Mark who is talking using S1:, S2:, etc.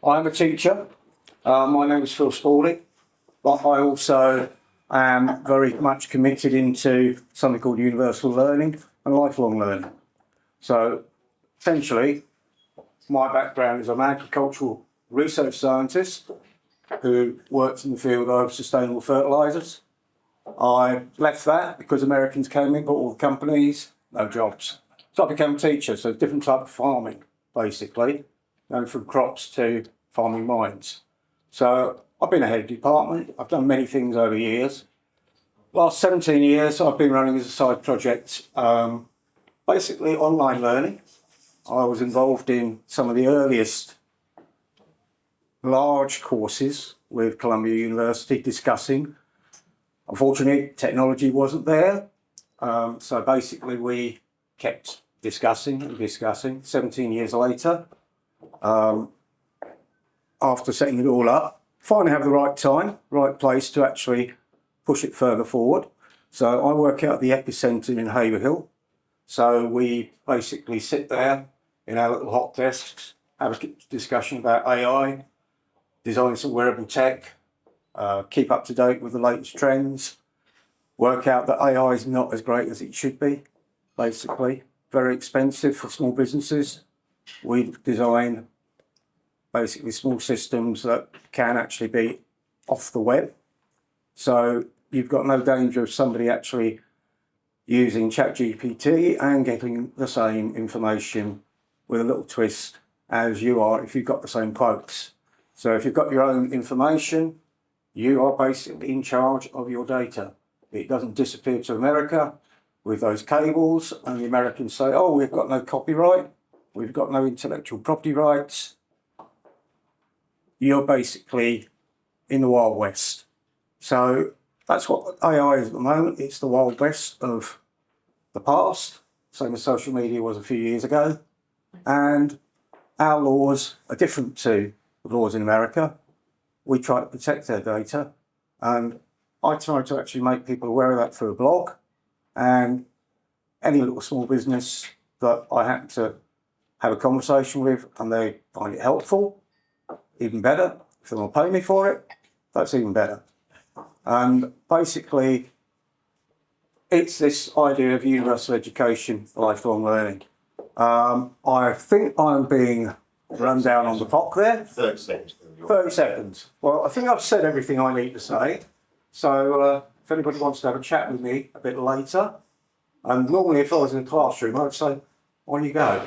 S1: I'm a teacher. My name is Phil Spalding, but I also am very much committed into something called universal learning and lifelong learning. So essentially, my background is I'm an agricultural research scientist who works in the field of sustainable fertilisers. I left that because Americans came in, bought all the companies, no jobs. So I became a teacher, so different type of farming, basically, going from crops to farming mines. So I've been a head of department. I've done many things over years. Last 17 years, I've been running as a side project, basically online learning. I was involved in some of the earliest large courses with Columbia University discussing. Unfortunately, technology wasn't there. So basically we kept discussing and discussing. 17 years later, after setting it all up, finally have the right time, right place to actually push it further forward. So I work out at the epicentre in Haverhill. So we basically sit there in our little hot desks, have a discussion about AI, design some wearable tech, keep up to date with the latest trends, work out that AI is not as great as it should be, basically. Very expensive for small businesses. We design basically small systems that can actually be off the web. So you've got no danger of somebody actually using ChatGPT and getting the same information with a little twist as you are if you've got the same quotes. So if you've got your own information, you are basically in charge of your data. It doesn't disappear to America with those cables and the Americans say, oh, we've got no copyright, we've got no intellectual property rights. You're basically in the Wild West. So that's what AI is at the moment. It's the Wild West of the past, same as social media was a few years ago. And our laws are different to the laws in America. We try to protect their data. And I try to actually make people aware of that through a blog. And any little small business that I happen to have a conversation with and they find it helpful, even better. If they want to pay me for it, that's even better. And basically, it's this idea of universal education, lifelong learning. I think I'm being run down on the clock there.
S2: 30 seconds.
S1: 30 seconds. Well, I think I've said everything I need to say. So if anybody wants to have a chat with me a bit later, and normally if I was in a classroom, I'd say, on you go.